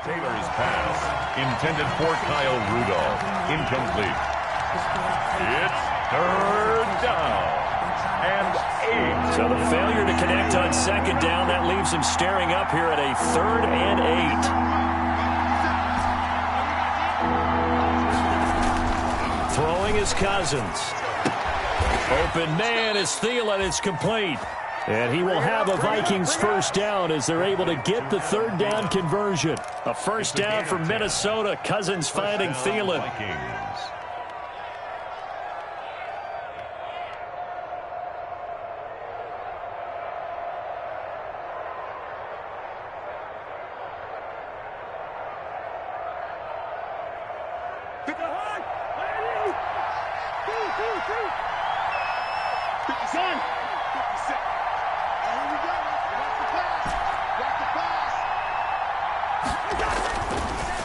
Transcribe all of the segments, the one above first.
Taylor's pass, intended for Kyle Rudolph, incomplete. It's third down and 8. So the failure to connect on second down, that leaves him staring up here at a 3rd and 8. Throwing is Cousins. Open man is Thielen. It's complete. And he will have a Vikings first down as they're able to get the 3rd down conversion. A first down for Minnesota. Cousins finding Thielen.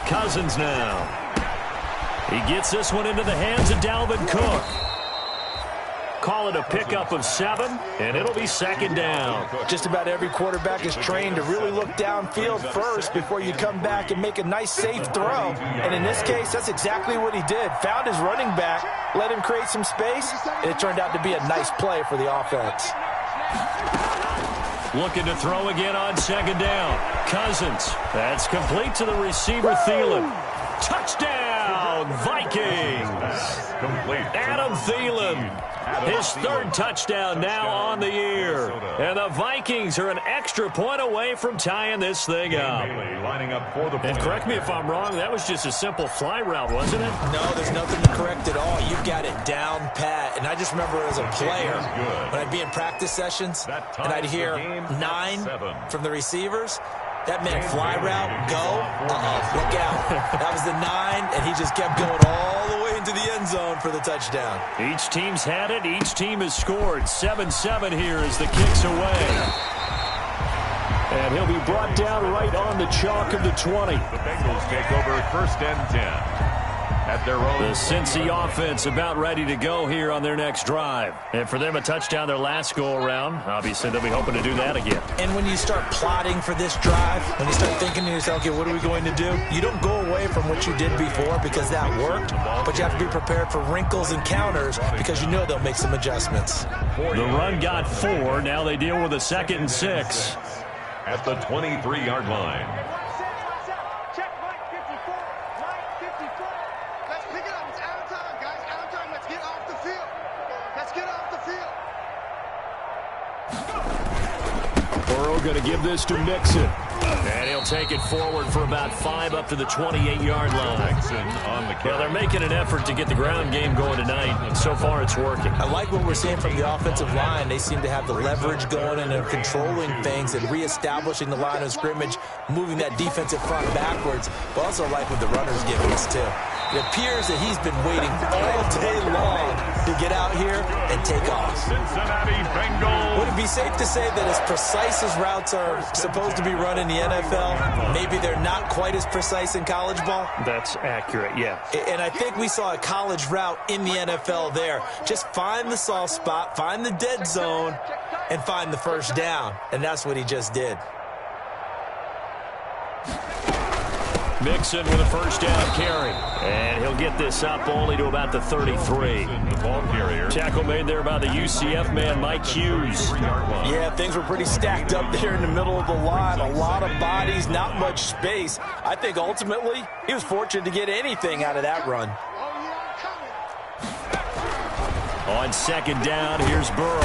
Cousins now. He gets this one into the hands of Dalvin Cook. Call it a pickup of 7, and it'll be 2nd down. Just about every quarterback is trained to really look downfield first before you come back and make a nice, safe throw. And in this case, that's exactly what he did. Found his running back, let him create some space, and it turned out to be a nice play for the offense. Looking to throw again on 2nd down. Cousins. That's complete to the receiver, Thielen. Touchdown, Vikings. Adam Thielen. His 3rd touchdown now on the year. And the Vikings are an extra point away from tying this thing up. And correct me if I'm wrong, that was just a simple fly route, wasn't it? No, there's nothing to correct at all. You've got it down pat. And I just remember as a player, when I'd be in practice sessions, and I'd hear 9 from the receivers, that meant fly route, go, look out. That was the 9, and he just kept going all the way into the end zone for the touchdown. Each team's had it. Each team has scored. 7-7 here as the kick's away. And he'll be brought down right on the chalk of the 20. The Bengals take over 1st and 10. At their own. The Cincy offense about ready to go here on their next drive. And for them, a touchdown their last go-around. Obviously, they'll be hoping to do that again. And when you start plotting for this drive, when you start thinking to yourself, okay, what are we going to do? You don't go away from what you did before because that worked, but you have to be prepared for wrinkles and counters because you know they'll make some adjustments. The run got 4. Now they deal with a 2nd and 6. At the 23-yard line. Going to give this to Mixon. And he'll take it forward for about 5 up to the 28-yard line. Well, they're making an effort to get the ground game going tonight, and so far it's working. I like what we're seeing from the offensive line. They seem to have the leverage going and they're controlling things and reestablishing the line of scrimmage, moving that defensive front backwards, but also like what the runner's giving us too. It appears that he's been waiting all day long to get out here and take off. Cincinnati Bengals. Would it be safe to say that as precise as routes are supposed to be run in the NFL, maybe they're not quite as precise in college ball? That's accurate, yeah. And I think we saw a college route in the NFL there. Just find the soft spot, find the dead zone, and find the first down. And that's what he just did. Mixon with a first down carry. And he'll get this up only to about the 33. The ball carrier. Tackle made there by the UCF man, Mike Hughes. Yeah, things were pretty stacked up there in the middle of the line. A lot of bodies, not much space. I think ultimately he was fortunate to get anything out of that run. On 2nd down, here's Burrow.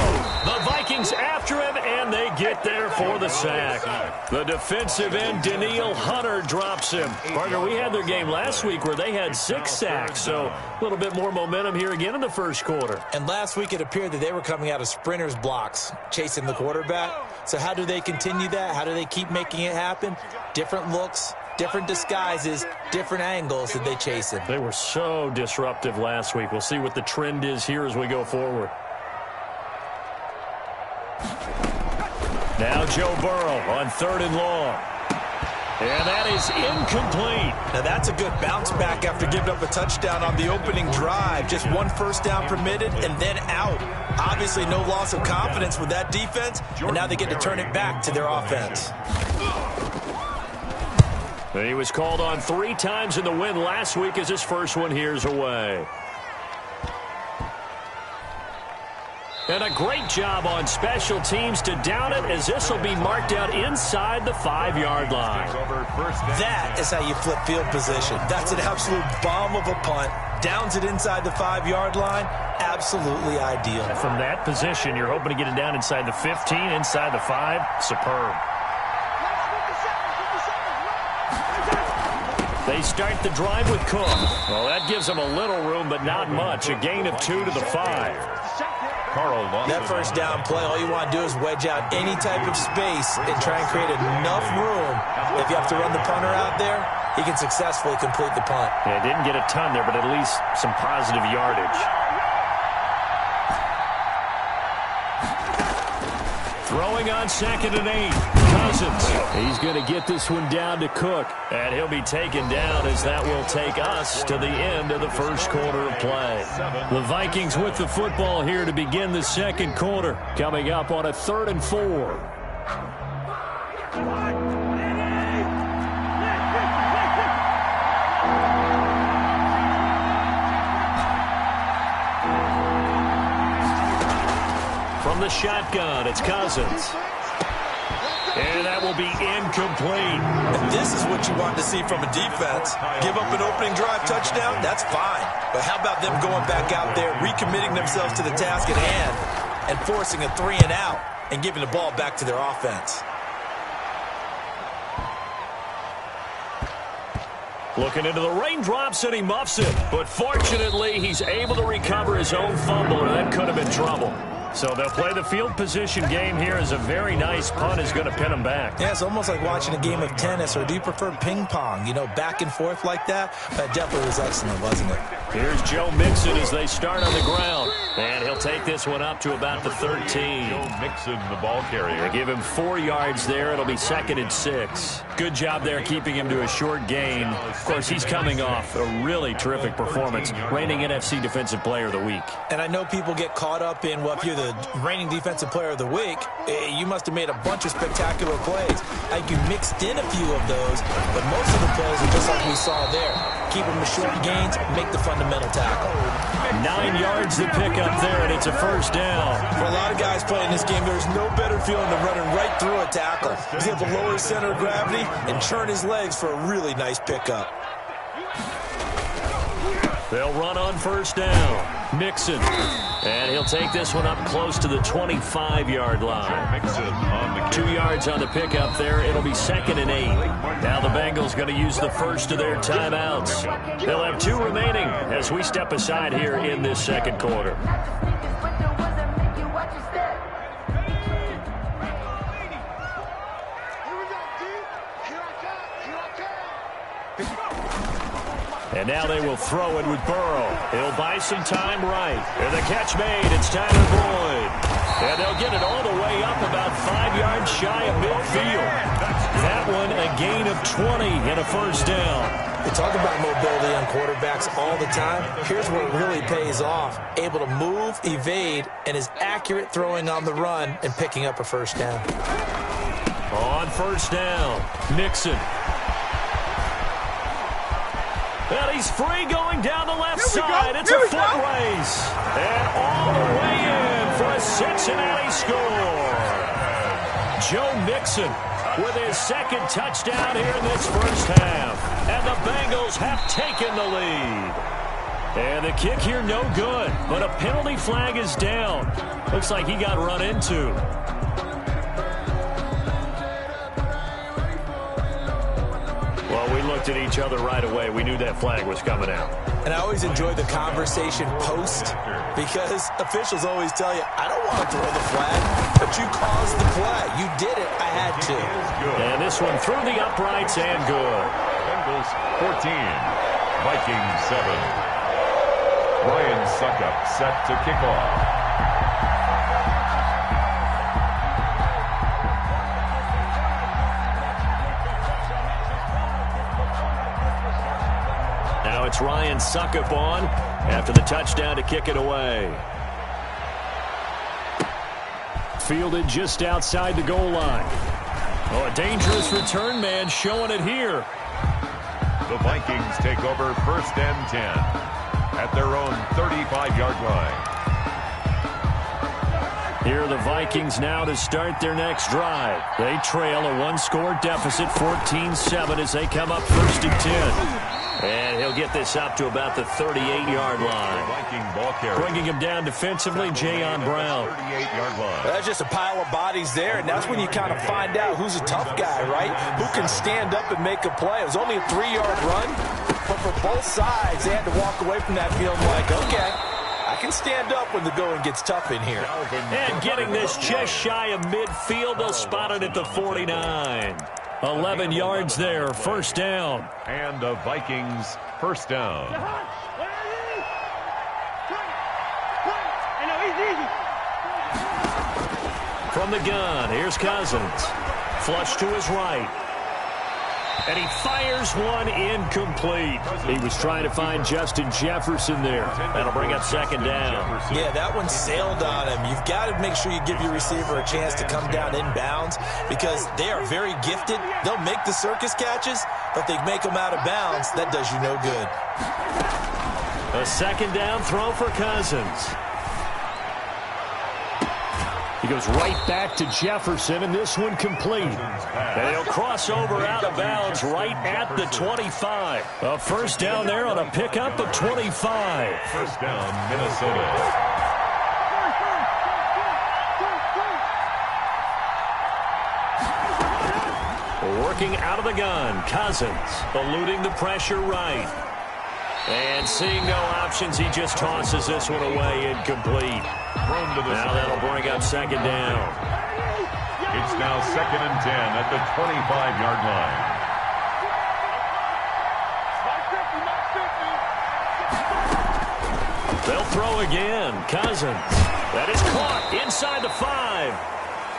The Vikings after him, and they get there for the sack. The defensive end, Danielle Hunter, drops him. Partner, we had their game last week where they had 6 sacks, so a little bit more momentum here again in the first quarter. And last week it appeared that they were coming out of sprinters blocks, chasing the quarterback. So how do they continue that? How do they keep making it happen? Different looks, different disguises, different angles that they chase him. They were so disruptive last week. We'll see what the trend is here as we go forward. Now Joe Burrow on 3rd and long. And that is incomplete. Now that's a good bounce back after giving up a touchdown on the opening drive. Just 1 first down permitted and then out. Obviously no loss of confidence with that defense, and now they get to turn it back to their offense. He was called on 3 times in the win last week as his first one here's away. And a great job on special teams to down it, as this will be marked out inside the 5-yard line. That is how you flip field position. That's an absolute bomb of a punt. Downs it inside the 5-yard line. Absolutely ideal. And from that position, you're hoping to get it down inside the 15, inside the 5. Superb. They start the drive with Cook. Well, that gives them a little room, but not much. A gain of 2 to the 5. That first down play, all you want to do is wedge out any type of space and try and create enough room. If you have to run the punter out there, he can successfully complete the punt. Yeah, didn't get a ton there, but at least some positive yardage. Throwing on 2nd and 8. Cousins. He's going to get this one down to Cook. And he'll be taken down as that will take us to the end of the first quarter of play. The Vikings with the football here to begin the second quarter. Coming up on a 3rd and 4. From the shotgun, it's Cousins. And that will be incomplete. And this is what you want to see from a defense. Give up an opening drive touchdown, that's fine. But how about them going back out there, recommitting themselves to the task at hand, and forcing a 3-and-out and giving the ball back to their offense. Looking into the raindrops, and he muffs it. But fortunately, he's able to recover his own fumble, or that could have been trouble. So they'll play the field position game here as a very nice punt is going to pin them back. Yeah, it's almost like watching a game of tennis, or do you prefer ping pong? You know, back and forth like that? That definitely was excellent, wasn't it? Here's Joe Mixon as they start on the ground. And he'll take this one up to about the 13. Joe Mixon, the ball carrier. They give him 4 yards there. It'll be 2nd and 6. Good job there keeping him to a short gain. Of course, he's coming off a really terrific performance, reigning NFC Defensive Player of the Week. And I know people get caught up in, well, if you're the reigning Defensive Player of the Week, you must have made a bunch of spectacular plays. I think you mixed in a few of those, but most of the plays are just like we saw there. Keep them to short gains, make the fundamental tackle. 9 yards to pick up there, and it's a first down. For a lot of guys playing this game, there's no better feeling than running right through a tackle. He's able to lower his center of gravity and churn his legs for a really nice pickup. They'll run on first down. Mixon. And he'll take this one up close to the 25-yard line. 2 yards on the pickup there. It'll be 2nd and 8. Now the Bengals going to use the first of their timeouts. They'll have 2 remaining as we step aside here in this second quarter. And now they will throw it with Burrow. He'll buy some time right. And the catch made. It's Tyler Boyd. And they'll get it all the way up about 5 yards shy of midfield. That one a gain of 20 and a first down. We talk about mobility on quarterbacks all the time. Here's where it really pays off. Able to move, evade, and is accurate throwing on the run and picking up a first down. On first down, Mixon. Well, he's free going down the left side. It's a foot race. And all the way in for a Cincinnati score. Joe Mixon with his 2nd touchdown here in this first half. And the Bengals have taken the lead. And the kick here no good. But a penalty flag is down. Looks like he got run into. Well, we looked at each other right away. We knew that flag was coming out. And I always enjoy the conversation post, because officials always tell you, I don't want to throw the flag, but you caused the play. You did it. I had to. And this one through the uprights and good. Bengals 14, Vikings 7. Ryan Suckup set to kick off. Now it's Ryan Suckup on after the touchdown to kick it away. Fielded just outside the goal line. Oh, a dangerous return man showing it here. The Vikings take over 1st and 10 at their own 35-yard line. Here are the Vikings now to start their next drive. They trail a one-score deficit, 14-7, as they come up 1st and 10. And he'll get this up to about the 38-yard line. Viking ball carrier. Bringing him down defensively, Jayon Brown. 38-yard line. That's just a pile of bodies there, and that's when you kind of find out who's a tough guy, right? Who can stand up and make a play. It was only a 3-yard run, but for both sides, they had to walk away from that feeling like, okay, I can stand up when the going gets tough in here. And getting this just shy of midfield, they'll spot it at the 49. 11 yards there, 1st down. And the Vikings 1st down. From the gun, here's Cousins. Flush to his right. And he fires one incomplete. He was trying to find Justin Jefferson there. That'll bring up 2nd down. Yeah, that one sailed on him. You've got to make sure you give your receiver a chance to come down inbounds because they are very gifted. They'll make the circus catches, but they make them out of bounds. That does you no good. A 2nd down throw for Cousins. He goes right back to Jefferson, and this one complete. And he'll cross over out of bounds right at the 25. A 1st down there on a pickup of 25. 1st down, Minnesota. Working out of the gun, Cousins eluding the pressure right. And seeing no options, he just tosses this one away, incomplete. Now that'll bring up 2nd down. It's now 2nd and 10 at the 25-yard line. They'll throw again. Cousins. That is caught inside the 5.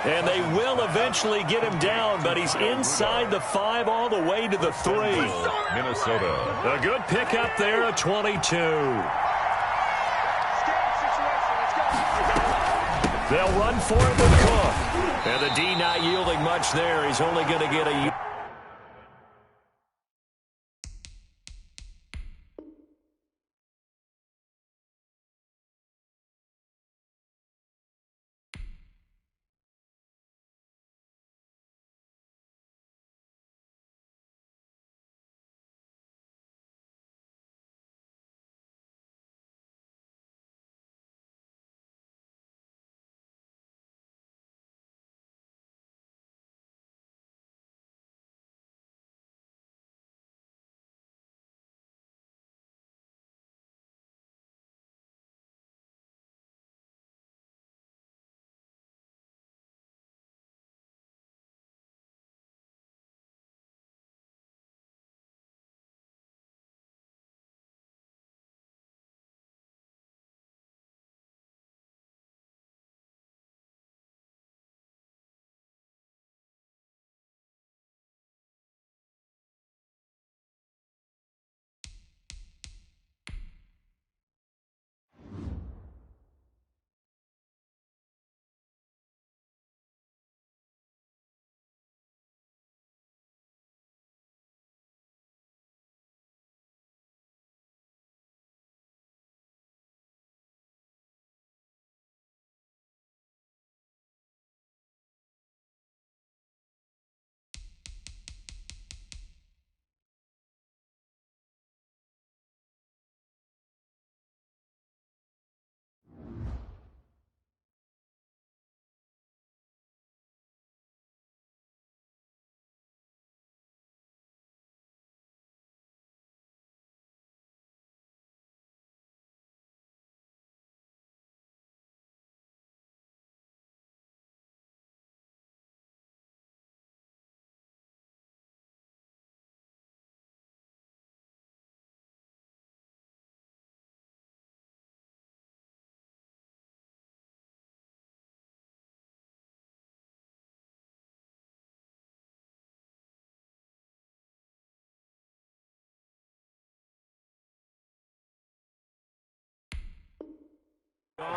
And they will eventually get him down, but he's inside the 5 all the way to the 3. Minnesota. A good pickup there, a 22. They'll run for it with Cook. And the D not yielding much there. He's only going to get a...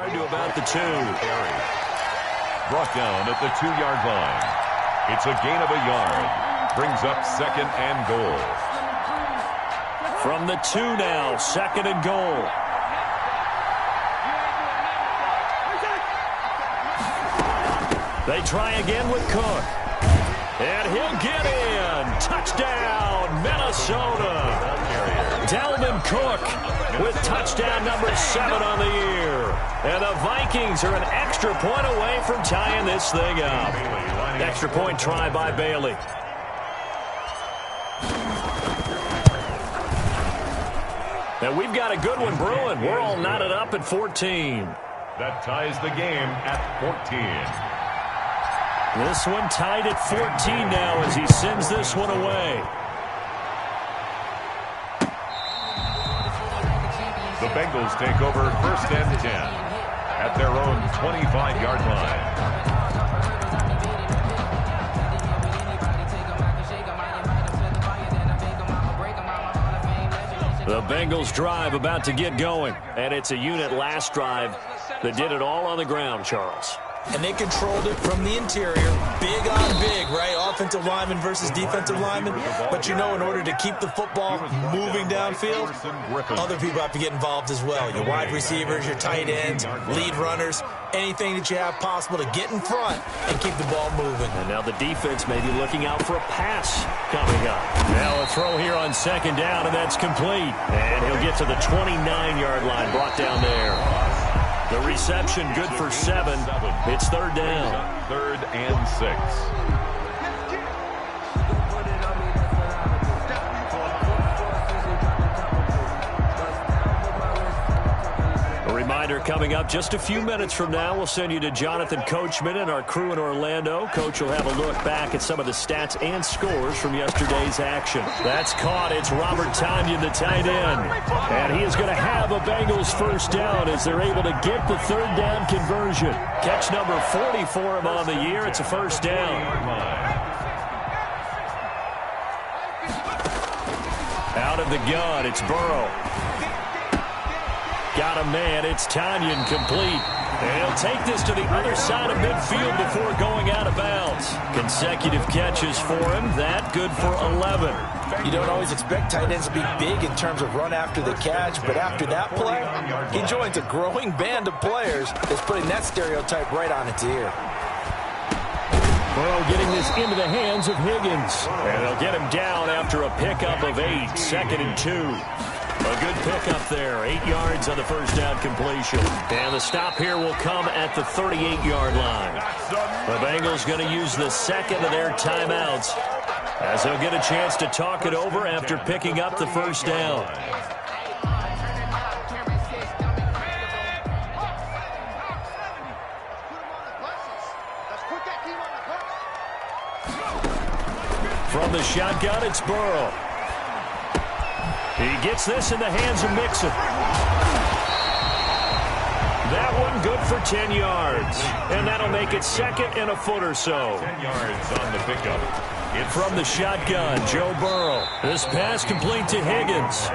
To about the 2. Brought down at the 2-yard line. It's a gain of a yard. Brings up 2nd and goal. From the 2 now, 2nd and goal. They try again with Cook. And he'll get in. Touchdown, Minnesota. Dalvin Cook with touchdown number 7 on the year. And the Vikings are an extra point away from tying this thing up. Extra point try by Bailey. And we've got a good one brewing. We're all knotted up at 14. That ties the game at 14. This one tied at 14 now as he sends this one away. The Bengals take over 1st and 10 at their own 25-yard line. The Bengals drive about to get going, and it's a unit last drive that did it all on the ground, Charles. And they controlled it from the interior. Big on big, right? Offensive lineman versus defensive lineman. But you know, in order to keep the football moving downfield, other people have to get involved as well. Your wide receivers, your tight ends, lead runners, anything that you have possible to get in front and keep the ball moving. And now the defense may be looking out for a pass coming up. Now a throw here on 2nd down, and that's complete. And he'll get to the 29-yard line, brought down there. The reception good for 7. It's 3rd down. 3rd and 6. A reminder coming up just a few minutes from now. We'll send you to Jonathan Coachman and our crew in Orlando. Coach will have a look back at some of the stats and scores from yesterday's action. That's caught. It's Robert Tonyan, the tight end. And he is going to have a Bengals 1st down as they're able to get the 3rd down conversion. Catch number 40 for him on the year. It's a 1st down. Out of the gun, it's Burrow. Got a man. It's Tonyan, complete. And he'll take this to the other side of midfield before going out of bounds. Consecutive catches for him. That good for 11. You don't always expect tight ends to be big in terms of run after the catch, but after that play, he joins a growing band of players that's putting that stereotype right on its ear. Burrow getting this into the hands of Higgins. And they'll get him down after a pickup of 8. 2nd and 2. A good pickup there. 8 yards on the 1st down completion. And the stop here will come at the 38-yard line. The Bengals going to use the 2nd of their timeouts as they'll get a chance to talk it over after picking up the 1st down. From the shotgun, it's Burrow. He gets this in the hands of Mixon. That one good for 10 yards. And that'll make it 2nd and a foot or so. 10 yards on the pickup. From the shotgun, Joe Burrow. This pass complete to Higgins.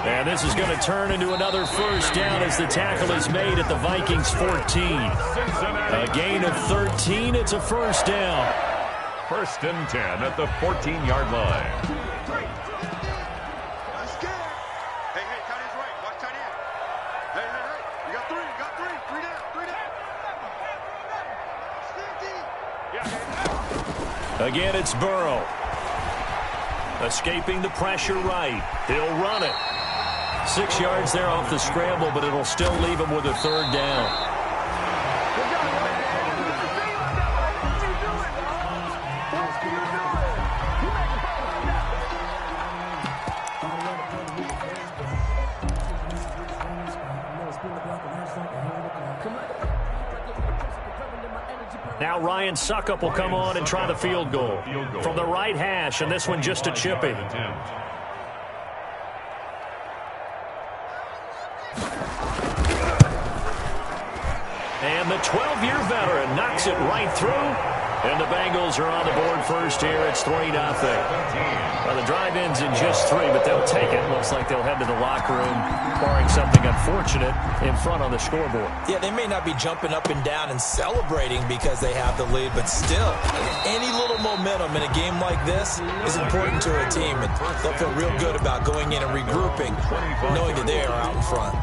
And this is going to turn into another 1st down as the tackle is made at the Vikings 14. A gain of 13. It's a 1st down. 1st and 10 at the 14-yard line. Again, it's Burrow. Escaping the pressure right. He'll run it. 6 yards there off the scramble, but it'll still leave him with a 3rd down. Now Ryan Suckup will come on and try the field goal from the right hash, and this one just a chippy. And the 12-year veteran knocks it right through. And the Bengals are on the board first here. It's 3-0. Well, the drive ends in just 3, but they'll take it. Looks like they'll head to the locker room, barring something unfortunate in front on the scoreboard. Yeah, they may not be jumping up and down and celebrating because they have the lead, but still, any little momentum in a game like this is important to a team, and they'll feel real good about going in and regrouping, knowing that they are out in front.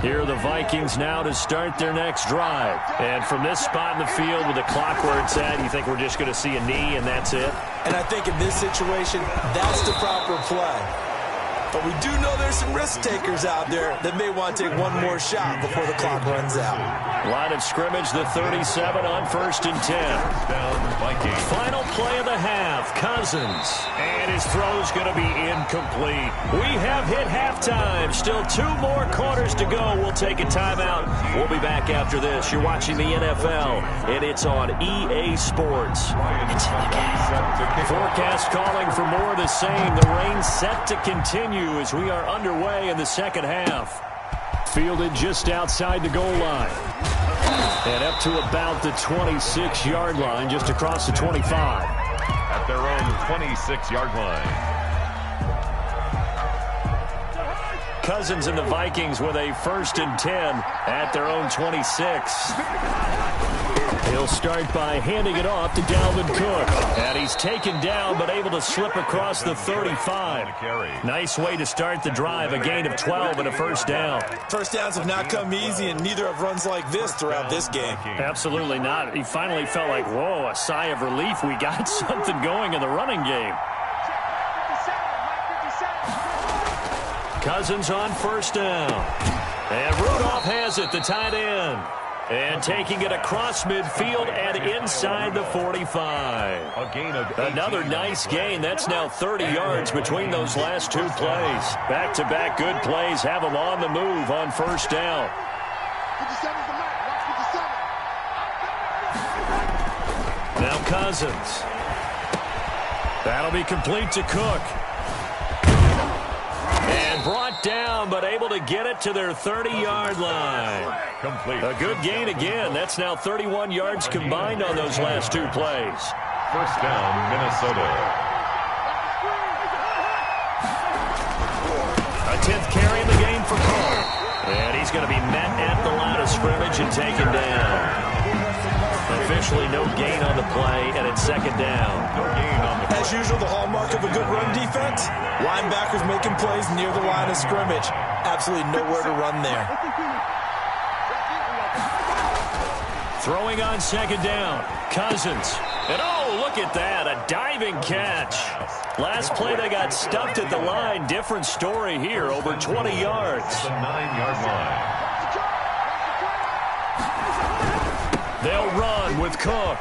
Here are the Vikings now to start their next drive. And from this spot in the field with the clock where it's at, you think we're just going to see a knee and that's it? And I think in this situation, that's the proper play. But we do know there's some risk takers out there that may want to take one more shot before the clock runs out. Line of scrimmage, the 37 on 1st and 10. Final play of the half, Cousins. And his throw's going to be incomplete. We have hit halftime. Still 2 more quarters to go. We'll take a timeout. We'll be back after this. You're watching the NFL, and it's on EA Sports. Forecast calling for more of the same. The rain set to continue as we are underway in the second half. Fielded just outside the goal line. And up to about the 26-yard line, just across the 25. At their own 26-yard line. Cousins and the Vikings with a 1st and 10 at their own 26. He'll start by handing it off to Dalvin Cook. And he's taken down but able to slip across the 35. Nice way to start the drive, a gain of 12 and a 1st down. First downs have not come easy, and neither have runs like this throughout this game. Absolutely not. He finally felt like, whoa, a sigh of relief. We got something going in the running game. Cousins on 1st down. And Rudolph has it, the tight end. And taking it across midfield and inside the 45. A gain of another nice gain. That's now 30 yards between those last 2 plays. Back-to-back good plays have them on the move on 1st down. Now Cousins. That'll be complete to Cook. And brought down, but able to get it to their 30-yard line. Complete. A good gain again. That's now 31 yards combined on those last 2 plays. 1st down, Minnesota. A 10th carry in the game for Cole. And he's going to be met at the line of scrimmage and taken down. Officially no gain on the play, and it's 2nd down. No gain on the play. As usual, the hallmark of a good run defense, linebackers making plays near the line of scrimmage. Absolutely nowhere to run there. Throwing on 2nd down, Cousins. And oh, look at that, a diving catch. Last play they got stuffed at the line. Different story here, over 20 yards. The 9-yard line. They'll run with Cook.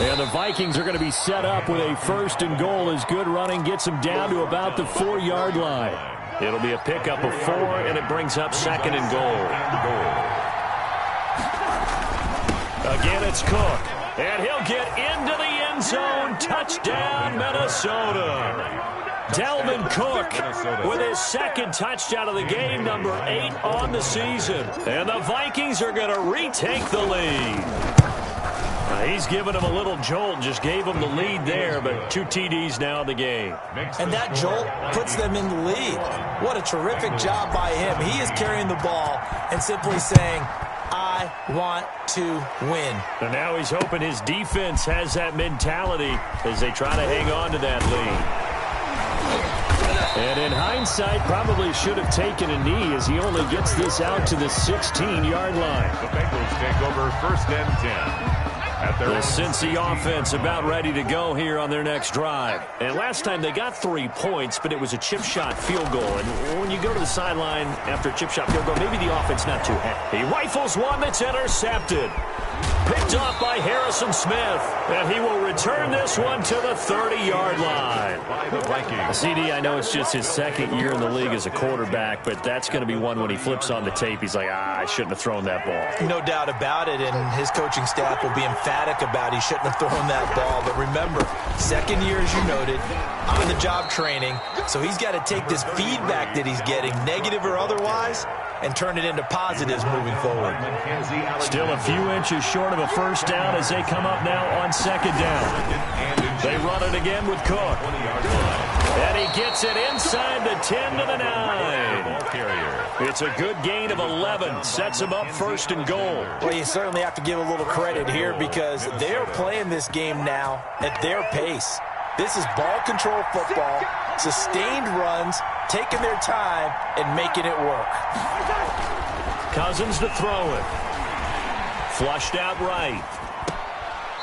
And the Vikings are going to be set up with a 1st and goal as good running gets them down to about the 4-yard line. It'll be a pickup of 4, and it brings up 2nd and goal. Again, it's Cook. And he'll get into the end zone. Touchdown, Minnesota. Dalvin Cook with his 2nd touchdown of the game, number 8 on the season. And the Vikings are going to retake the lead. He's giving them a little jolt, just gave them the lead there, but 2 TDs now in the game. And that jolt puts them in the lead. What a terrific job by him. He is carrying the ball and simply saying, I want to win. And now he's hoping his defense has that mentality as they try to hang on to that lead. And in hindsight, probably should have taken a knee as he only gets this out to the 16-yard line. The Bengals take over 1st and 10. The Cincy offense about ready to go here on their next drive. And last time they got 3 points, but it was a chip shot field goal. And when you go to the sideline after a chip shot field goal, maybe the offense not too happy. He rifles one that's intercepted. Picked off by Harrison Smith. And he will return this one to the 30-yard line. By the Vikings. CD, I know it's just his 2nd year in the league as a quarterback, but that's going to be one when he flips on the tape. He's like, I shouldn't have thrown that ball. No doubt about it, and his coaching staff will be emphatic about he shouldn't have thrown that ball. But remember, 2nd year, as you noted, on the job training, so he's got to take this feedback that he's getting, negative or otherwise, and turn it into positives moving forward. Still a few inches short of a first down as they come up now on second down. They run it again with Cook. And he gets it inside the 10 to the 9. It's a good gain of 11. Sets him up first and goal. Well, you certainly have to give a little credit here because they're playing this game now at their pace. This is ball control football, sustained runs, taking their time, and making it work. Cousins to throw it. Flushed out right.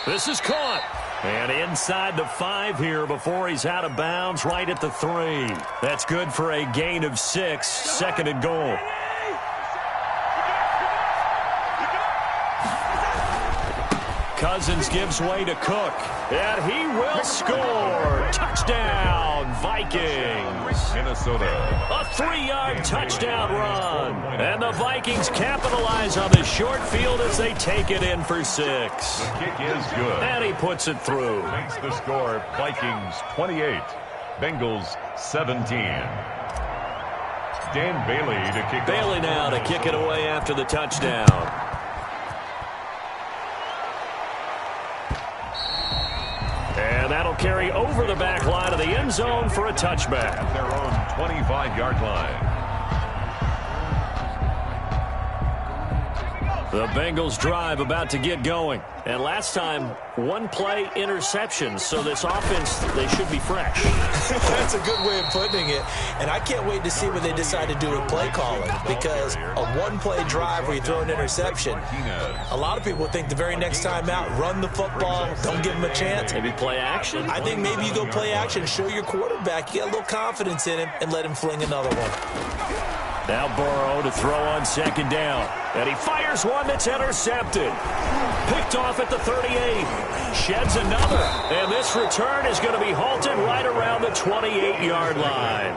This is caught. And inside the 5 here before he's out of bounds right at the 3. That's good for a gain of 6, second and goal. Cousins gives way to Cook, and he will score. Touchdown, Vikings. Minnesota. A 3-yard touchdown run. And the Vikings capitalize on the short field as they take it in for 6. The kick is good. And he puts it through. Makes the score Vikings 28, Bengals 17. Dan Bailey to kick Bailey off. now to kick it away after the touchdown. And that'll carry over the back line of the end zone for a touchback. At their own 25-yard line. The Bengals drive about to get going. And last time, one play interception. So this offense, they should be fresh. That's a good way of putting it. And I can't wait to see what they decide to do with play calling. Because a one-play drive where you throw an interception, a lot of people think the very next time out, run the football, don't give them a chance. Maybe play action? I think maybe you go play action, show your quarterback, you got a little confidence in him, and let him fling another one. Now Burrow to throw on second down. And he fires one that's intercepted. Picked off at the 38. Sheds another. And this return is going to be halted right around the 28-yard line.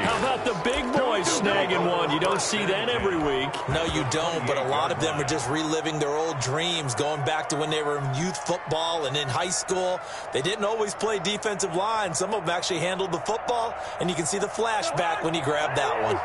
How about the big boys snagging one? You don't see that every week. No, you don't, but a lot of them are just reliving their old dreams, going back to when they were in youth football and in high school. They didn't always play defensive line. Some of them actually handled the football, and you can see the flashback when he grabbed that one.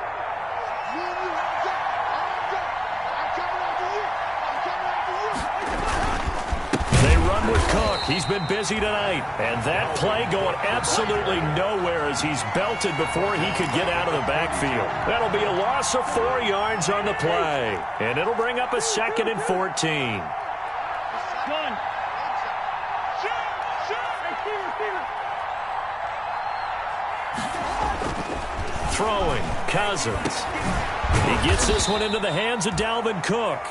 With Cook. He's been busy tonight. And that play going absolutely nowhere as he's belted before he could get out of the backfield. That'll be a loss of 4 yards on the play. And it'll bring up a 2nd and 14. Throwing. Cousins. He gets this one into the hands of Dalvin Cook.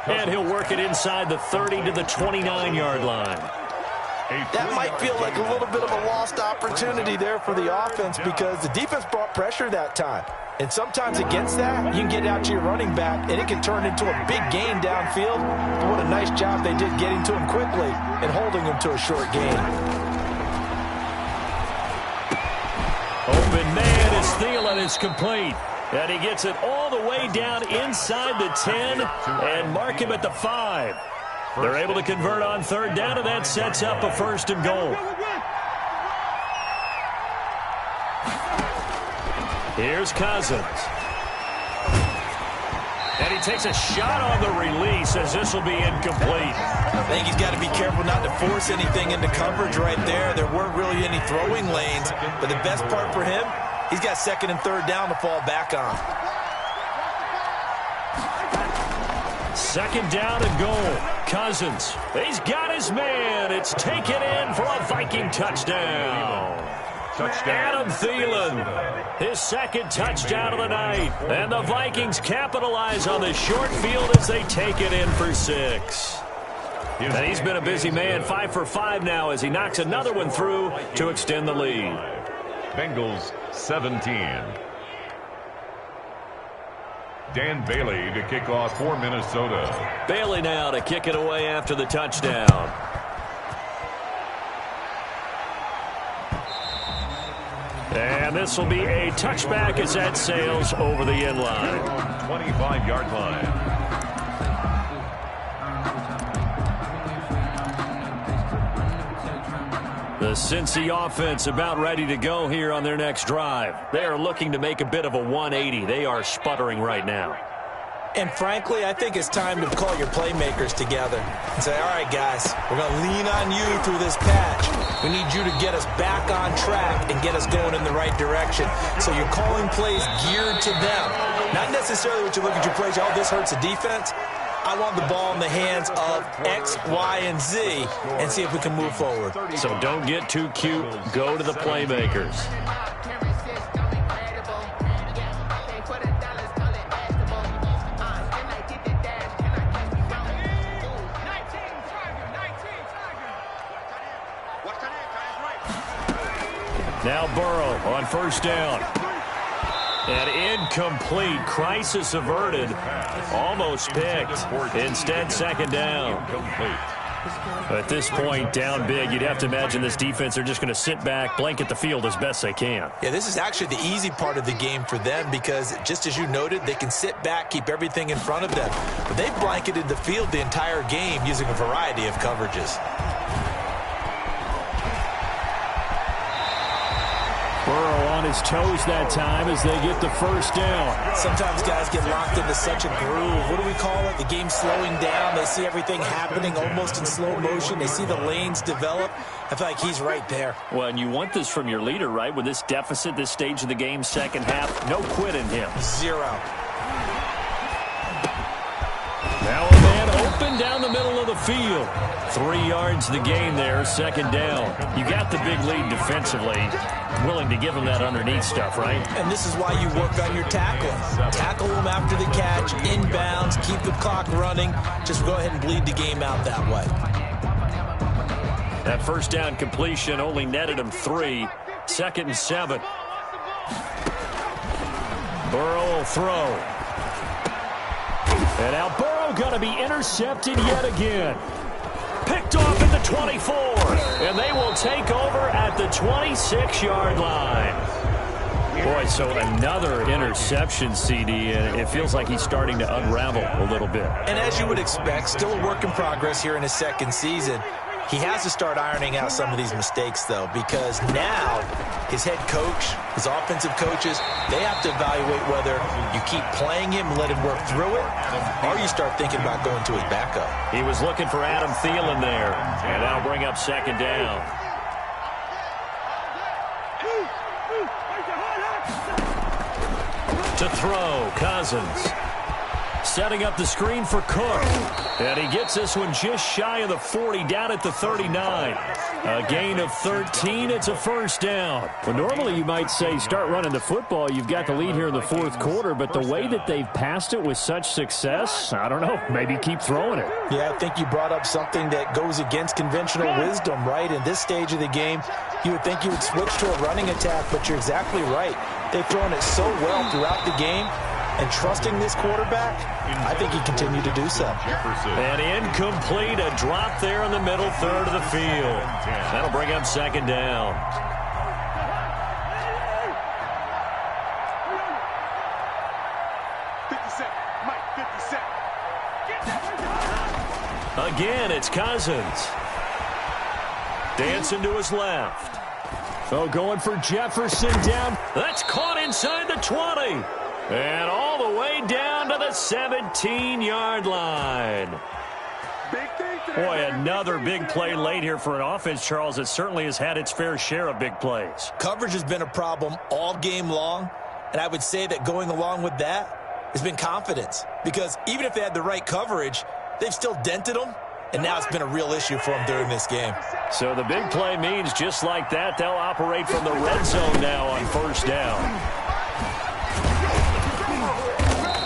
And he'll work it inside the 30 to the 29-yard line. That might feel like a little bit of a lost opportunity there for the offense because the defense brought pressure that time. And sometimes against that, you can get out to your running back, and it can turn into a big gain downfield. But what a nice job they did getting to him quickly and holding him to a short gain. Open man is Thielen. It's complete. And he gets it all the way down inside the 10 and mark him at the 5. They're able to convert on third down, and that sets up a 1st and goal. Here's Cousins. And he takes a shot on the release as this will be incomplete. I think he's got to be careful not to force anything into coverage right there. There weren't really any throwing lanes, but the best part for him, he's got 2nd and 3rd down to fall back on. 2nd down and goal. Cousins. He's got his man. It's taken in for a Viking touchdown. Adam Thielen. His 2nd touchdown of the night. And the Vikings capitalize on the short field as they take it in for 6. And he's been a busy man. 5 for 5 now as he knocks another one through to extend the lead. Bengals 17. Dan Bailey to kick off for Minnesota. Bailey now to kick it away after the touchdown. And this will be a touchback as that sails over the end line. 25-yard line. The The Cincy offense about ready to go here on their next drive. They are looking to make a bit of a 180. They are sputtering right now. And frankly, I think it's time to call your playmakers together and say, all right, guys, we're going to lean on you through this patch. We need you to get us back on track and get us going in the right direction. So you're calling plays geared to them. Not necessarily what you look at your plays, oh, this hurts the defense. I want the ball in the hands of X, Y, and Z and see if we can move forward. So don't get too cute. Go to the playmakers. Now Burrow on first down. And incomplete. Crisis averted. Almost picked. Instead, second down. At this point, down big, you'd have to imagine this defense are just going to sit back, blanket the field as best they can. Yeah, this is actually the easy part of the game for them because, just as you noted, they can sit back, keep everything in front of them. But they've blanketed the field the entire game using a variety of coverages. Burrow on his toes that time as they get the first down. Sometimes guys get locked into such a groove. What do we call it? The game's slowing down. They see everything happening almost in slow motion. They see the lanes develop. I feel like he's right there. Well, and you want this from your leader, right? With this deficit, this stage of the game, second half, no quit in him. Zero. Now a man open down the middle of the field. 3 yards the gain there, second down. You got the big lead defensively. Willing to give him that underneath stuff, right? And this is why you work on your tackling. Tackle him after the catch, inbounds, keep the clock running. Just go ahead and bleed the game out that way. That first down completion only netted him 3. Second and 7. Burrow will throw. And now Burrow going to be intercepted yet again. Picked off at the 24. And they will take over at the 26-yard line. Boy, so another interception, CD, and it feels like he's starting to unravel a little bit. And as you would expect, still a work in progress here in his second season. He has to start ironing out some of these mistakes, though, because now his head coach, his offensive coaches, they have to evaluate whether you keep playing him and let him work through it, or you start thinking about going to his backup. He was looking for Adam Thielen there, and that'll bring up second down. To throw, Cousins. Setting up the screen for Cook. And he gets this one just shy of the 40, down at the 39. A gain of 13. It's a first down. Well, normally you might say start running the football. You've got the lead here in the fourth quarter, but the way that they've passed it with such success, I don't know, maybe keep throwing it. Yeah, I think you brought up something that goes against conventional wisdom, right? In this stage of the game, you would think you would switch to a running attack, but you're exactly right. They've thrown it so well throughout the game. And trusting this quarterback, I think he continued to do so. And incomplete, a drop there in the middle third of the field. That'll bring up second down. Again, it's Cousins. Dancing to his left. Oh, going for Jefferson down. That's caught inside the 20. And all the way down to the 17-yard line. Boy, another big play late here for an offense, Charles, that certainly has had its fair share of big plays. Coverage has been a problem all game long, and I would say that going along with that has been confidence. Because even if they had the right coverage, they've still dented them, and now it's been a real issue for them during this game. So the big play means just like that, they'll operate from the red zone now on first down.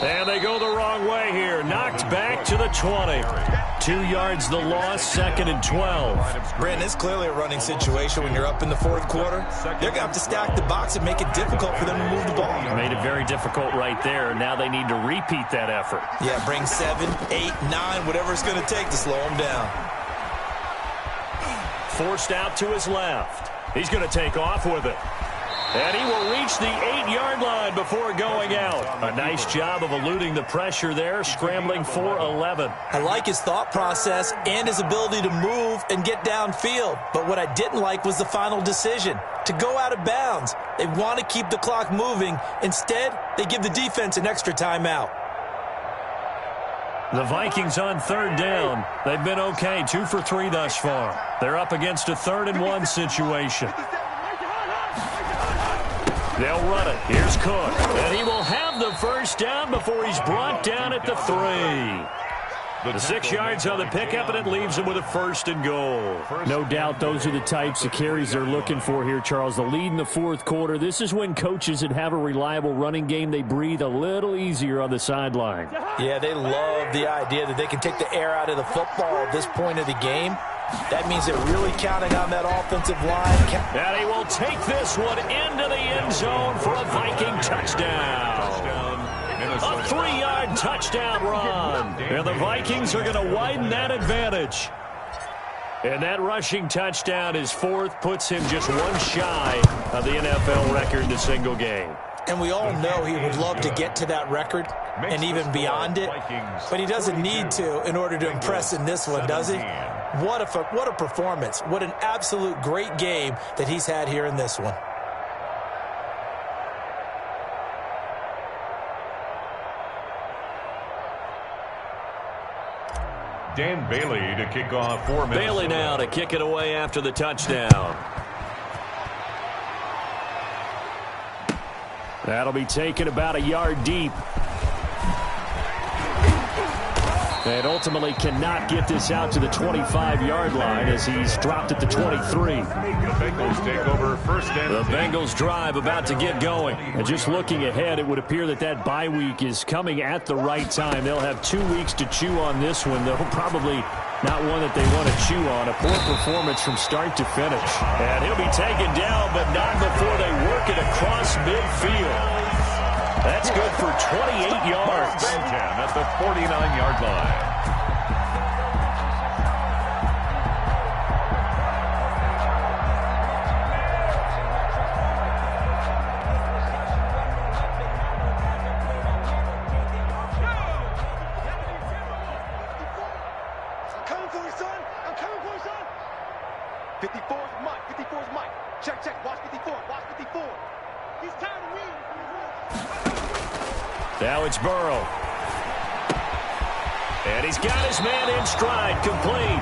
And they go the wrong way here. Knocked back to the 20. 2 yards the loss, second and 12. Brandon, it's clearly a running situation when you're up in the fourth quarter. They're going to have to stack the box and make it difficult for them to move the ball. Made it very difficult right there. Now they need to repeat that effort. Yeah, bring 7, 8, 9, whatever it's going to take to slow them down. Forced out to his left. He's going to take off with it. And he will reach the 8-yard line before going out. A nice job of eluding the pressure there, scrambling for 11. I like his thought process and his ability to move and get downfield. But what I didn't like was the final decision, to go out of bounds. They want to keep the clock moving. Instead, they give the defense an extra timeout. The Vikings on 3rd down. They've been okay, 2 for 3 thus far. They're up against a 3rd and 1 situation. They'll run it. Here's Cook. And he will have the first down before he's brought down at the 3. The 6 yards on the pickup, and it leaves him with a 1st and goal. No doubt those are the types of carries they're looking for here, Charles. The lead in the 4th quarter. This is when coaches that have a reliable running game, they breathe a little easier on the sideline. Yeah, they love the idea that they can take the air out of the football at this point of the game. That means they're really counting on that offensive line. And he will take this one into the end zone for a Viking touchdown. A 3-yard touchdown run. And the Vikings are going to widen that advantage. And that rushing touchdown is 4th, puts him just one shy of the NFL record in a single game. And we all know he would love to get to that record and even beyond it. But he doesn't need to in order to impress in this one, does he? What a performance. What an absolute great game that he's had here in this one. Dan Bailey to kick off for Minnesota. Bailey now to kick it away after the touchdown. That'll be taken about a yard deep. And ultimately cannot get this out to the 25-yard line as he's dropped at the 23. The Bengals take over 1st and 10. The Bengals drive about to get going. And just looking ahead, it would appear that that bye week is coming at the right time. They'll have 2 weeks to chew on this one, though probably not one that they want to chew on. A poor performance from start to finish. And he'll be taken down, but not before they work it across midfield. That's good for 28 yards. Benjamin at the 49-yard line. I'm coming for you, son. I'm coming for you, son. 54 is Mike. 54 is Mike. Check, check. Watch 54. Watch 54. He's tired of winning. Now it's Burrow. And he's got his man in stride, complete.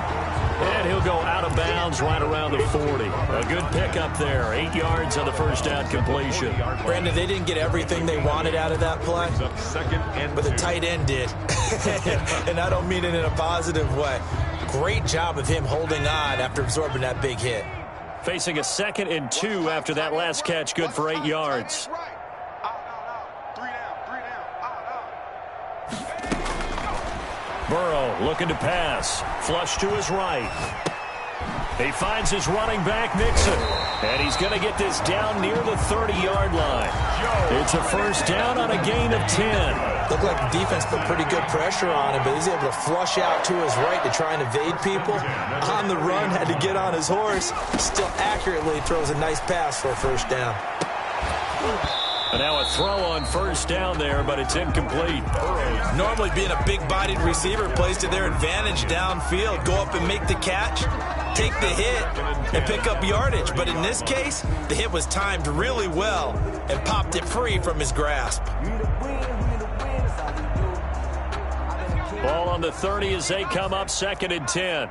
And he'll go out of bounds right around the 40. A good pickup there, 8 yards on the first down completion. Brandon, they didn't get everything they wanted out of that play, but the tight end did. And I don't mean it in a positive way. Great job of him holding on after absorbing that big hit. Facing a 2nd and 2 after that last catch, good for 8 yards. Burrow looking to pass. Flush to his right. He finds his running back, Mixon. And he's going to get this down near the 30-yard line. It's a first down on a gain of 10. Looked like the defense put pretty good pressure on him, but he's able to flush out to his right to try and evade people. On the run, had to get on his horse. Still accurately throws a nice pass for a first down. And now a throw on first down there, but it's incomplete. Normally being a big-bodied receiver plays to their advantage downfield. Go up and make the catch, take the hit, and pick up yardage. But in this case, the hit was timed really well and popped it free from his grasp. Ball on the 30 as they come up 2nd and 10.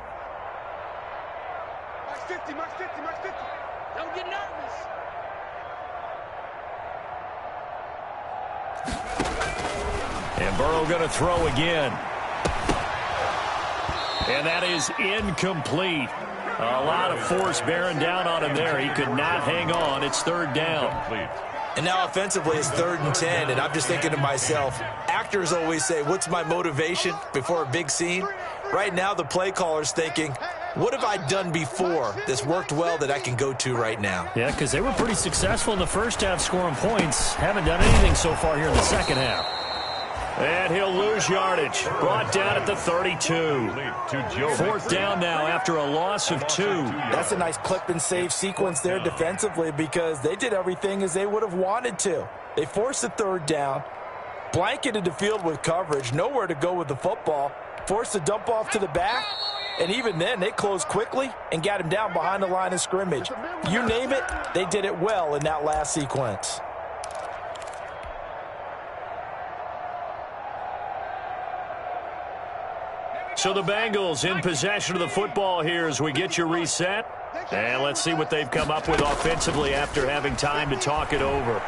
Mark 50, Mark 50, Mark 50. Don't get nervous. And Burrow going to throw again. And that is incomplete. A lot of force bearing down on him there. He could not hang on. It's 3rd down. And now offensively it's 3rd and 10, and I'm just thinking to myself, actors always say, what's my motivation before a big scene? Right now the play caller's thinking, what have I done before that's worked well that I can go to right now? Yeah, because they were pretty successful in the first half scoring points. Haven't done anything so far here in the second half. And he'll lose yardage. Brought down at the 32. Fourth down now after a loss of 2. That's a nice clip and save sequence there defensively because they did everything as they would have wanted to. They forced the third down, blanketed the field with coverage, nowhere to go with the football, forced the dump off to the back, and even then they closed quickly and got him down behind the line of scrimmage. You name it, they did it well in that last sequence. So the Bengals in possession of the football here as we get you reset. And let's see what they've come up with offensively after having time to talk it over.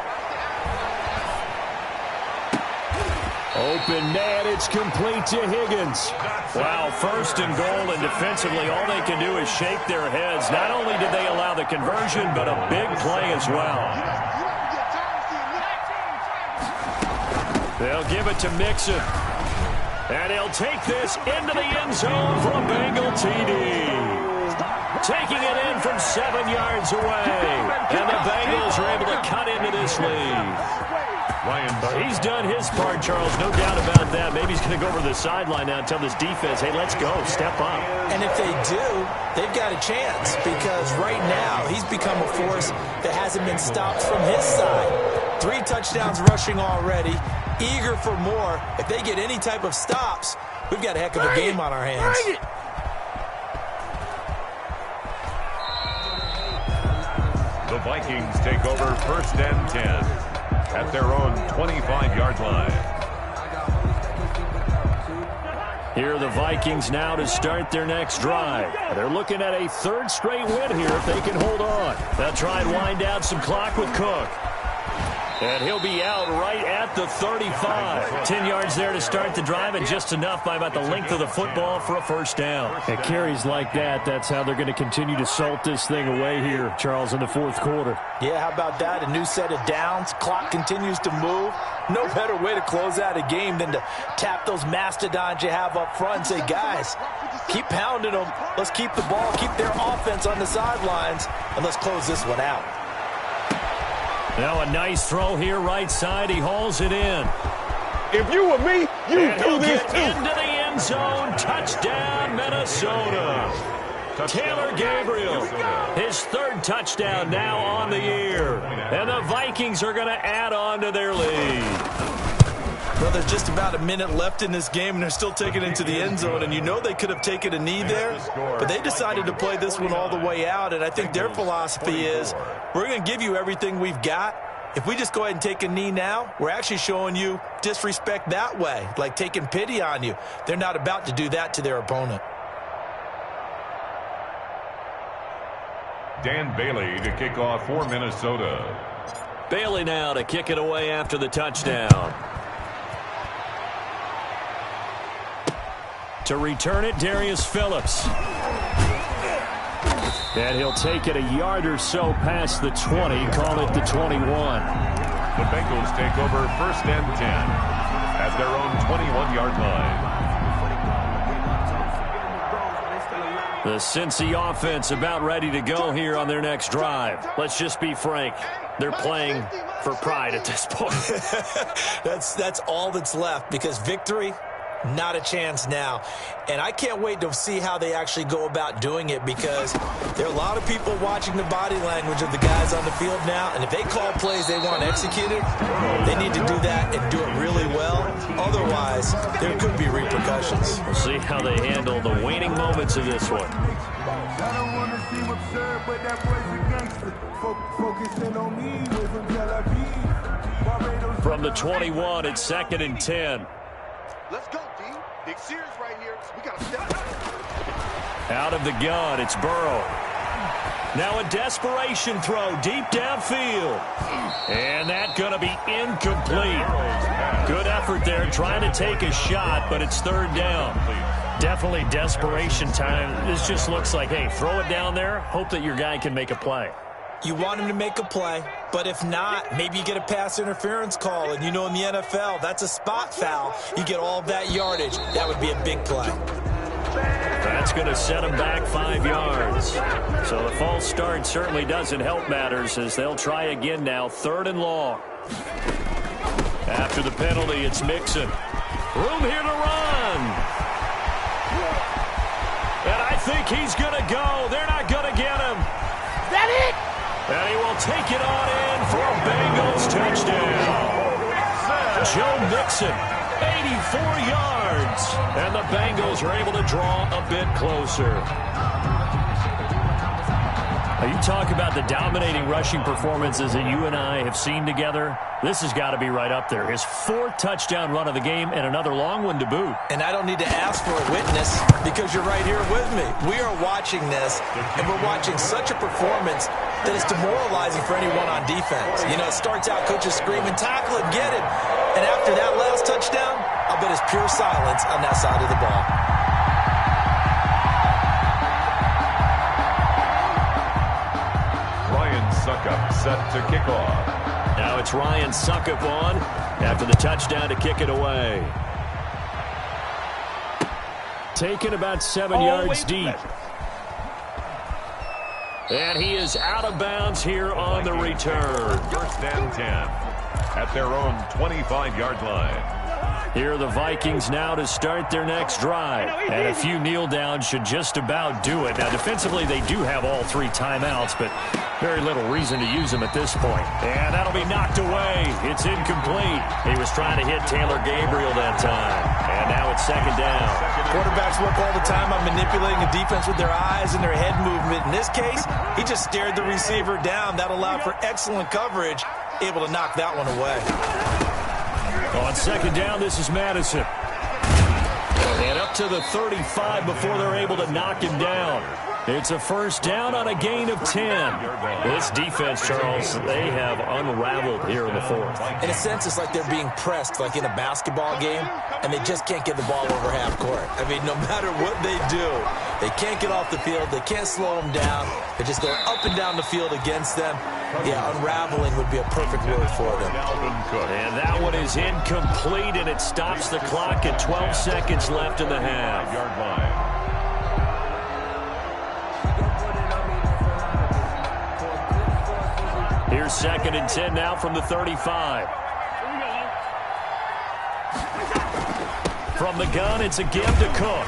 Open net, it's complete to Higgins. Wow, first and goal, and defensively all they can do is shake their heads. Not only did they allow the conversion, but a big play as well. They'll give it to Mixon. And he'll take this into the end zone for a Bengal TD. Taking it in from 7 yards away. And the Bengals are able to cut into this lead. He's done his part, Charles, no doubt about that. Maybe he's going to go over to the sideline now and tell this defense, hey, let's go, step up. And if they do, they've got a chance because right now he's become a force that hasn't been stopped from his side. 3 touchdowns rushing already, eager for more. If they get any type of stops, we've got a heck of a game on our hands. The Vikings take over first and 10. At their own 25-yard line. Here are the Vikings now to start their next drive. They're looking at a 3rd straight win here if they can hold on. They'll try and wind down some clock with Cook. And he'll be out right at the 35. 10 yards there to start the drive, and just enough by about the length of the football for a first down. At carries like that, that's how they're going to continue to salt this thing away here, Charles, in the 4th quarter. Yeah, how about that? A new set of downs. Clock continues to move. No better way to close out a game than to tap those mastodons you have up front and say, guys, keep pounding them. Let's keep the ball, keep their offense on the sidelines, and let's close this one out. Now a nice throw here right side. He hauls it in. If you were me, you do this too. Into the end zone. Touchdown, Minnesota. Taylor Gabriel, his 3rd touchdown now on the year. And the Vikings are going to add on to their lead. Well, there's just about a minute left in this game, and they're still taking it into the end zone. And you know they could have taken a knee there, but they decided to play this one all the way out. And I think their philosophy is, we're going to give you everything we've got. If we just go ahead and take a knee now, we're actually showing you disrespect that way, like taking pity on you. They're not about to do that to their opponent. Dan Bailey to kick off for Minnesota. Bailey now to kick it away after the touchdown. To return it, Darius Phillips. And he'll take it a yard or so past the 20, call it the 21. The Bengals take over first and 10 at their own 21-yard line. The Cincy offense about ready to go here on their next drive. Let's just be frank. They're playing for pride at this point. That's all that's left because victory, not a chance now. And I can't wait to see how they actually go about doing it because there are a lot of people watching the body language of the guys on the field now. And if they call plays they want executed, they need to do that and do it really well. Otherwise, there could be repercussions. We'll see how they handle the waning moments of this one. From the 21, it's 2nd and 10. Let's go, D. Big Sears right here. We got to step. Out of the gun, it's Burrow. Now a desperation throw deep downfield. And that's going to be incomplete. Good effort there trying to take a shot, but it's 3rd down. Definitely desperation time. This just looks like, hey, throw it down there, hope that your guy can make a play. You want him to make a play, but if not, maybe you get a pass interference call. And you know in the NFL, that's a spot foul. You get all of that yardage. That would be a big play. That's going to set them back 5 yards. So the false start certainly doesn't help matters as they'll try again now, 3rd and long. After the penalty, it's Mixon. Room here to run. And I think he's going to go. They're not going to get him. That it? And he will take it on in for a Bengals touchdown. Joe Mixon, 84 yards. And the Bengals are able to draw a bit closer. Now, you talk about the dominating rushing performances that you and I have seen together. This has got to be right up there. His 4th touchdown run of the game and another long one to boot. And I don't need to ask for a witness because you're right here with me. We are watching this, and we're watching such a performance that is demoralizing for anyone on defense. You know, it starts out coaches screaming, tackle him, get him. And after that last touchdown, I'll bet it's pure silence on that side of the ball. Suckup set to kick off. Now it's Ryan Suckup on after the touchdown to kick it away. Taken about 7 yards deep. And he is out of bounds here on the return. 1st and 10 at their own 25-yard line. Here are the Vikings now to start their next drive. And a few kneel downs should just about do it. Now, defensively, they do have all 3 timeouts, but very little reason to use them at this point. And that'll be knocked away. It's incomplete. He was trying to hit Taylor Gabriel that time. And now it's 2nd down. Quarterbacks work all the time on manipulating the defense with their eyes and their head movement. In this case, he just stared the receiver down. That allowed for excellent coverage, able to knock that one away. On 2nd down, this is Madison. And up to the 35 before they're able to knock him down. It's a 1st down on a gain of 10. This defense, Charles, they have unraveled here in the 4th. In a sense, it's like they're being pressed, like in a basketball game, and they just can't get the ball over half court. I mean, no matter what they do, they can't get off the field. They can't slow them down. They're just going up and down the field against them. Yeah, unraveling would be a perfect word for them. And that one is incomplete, and it stops the clock at 12 seconds left in the half. Here's 2nd and 10 now from the 35. From the gun, it's a give to Cook.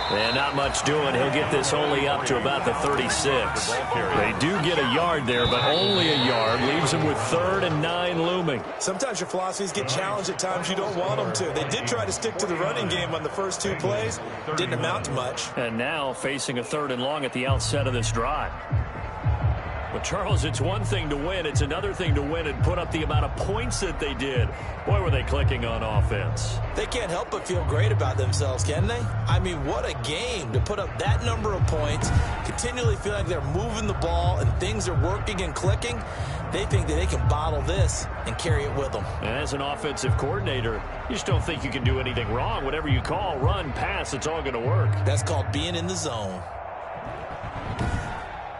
And not much doing. He'll get this only up to about the 36. They do get a yard there, but only a yard. Leaves him with 3rd and 9 looming. Sometimes your philosophies get challenged at times you don't want them to. They did try to stick to the running game on the first 2 plays. Didn't amount to much. And now facing a 3rd and long at the outset of this drive. But, Charles, it's one thing to win. It's another thing to win and put up the amount of points that they did. Boy, were they clicking on offense. They can't help but feel great about themselves, can they? I mean, what a game to put up that number of points, continually feel like they're moving the ball and things are working and clicking. They think that they can bottle this and carry it with them. And as an offensive coordinator, you just don't think you can do anything wrong. Whatever you call, run, pass, it's all going to work. That's called being in the zone.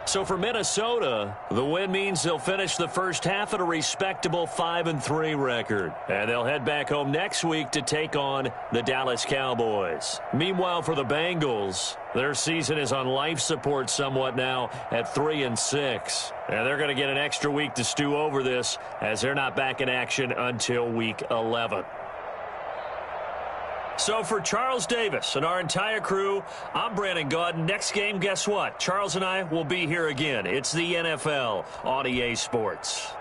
So for Minnesota, the win means they'll finish the first half at a respectable 5-3 record. And they'll head back home next week to take on the Dallas Cowboys. Meanwhile, for the Bengals, their season is on life support somewhat now at 3-6. And they're going to get an extra week to stew over this as they're not back in action until week 11. So for Charles Davis and our entire crew, I'm Brandon Gaudin. Next game, guess what? Charles and I will be here again. It's the NFL on EA Sports.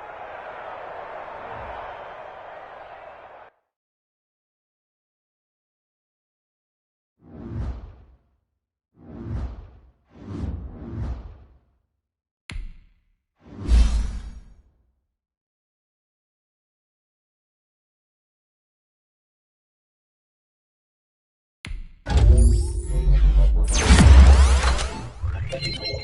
Thank you.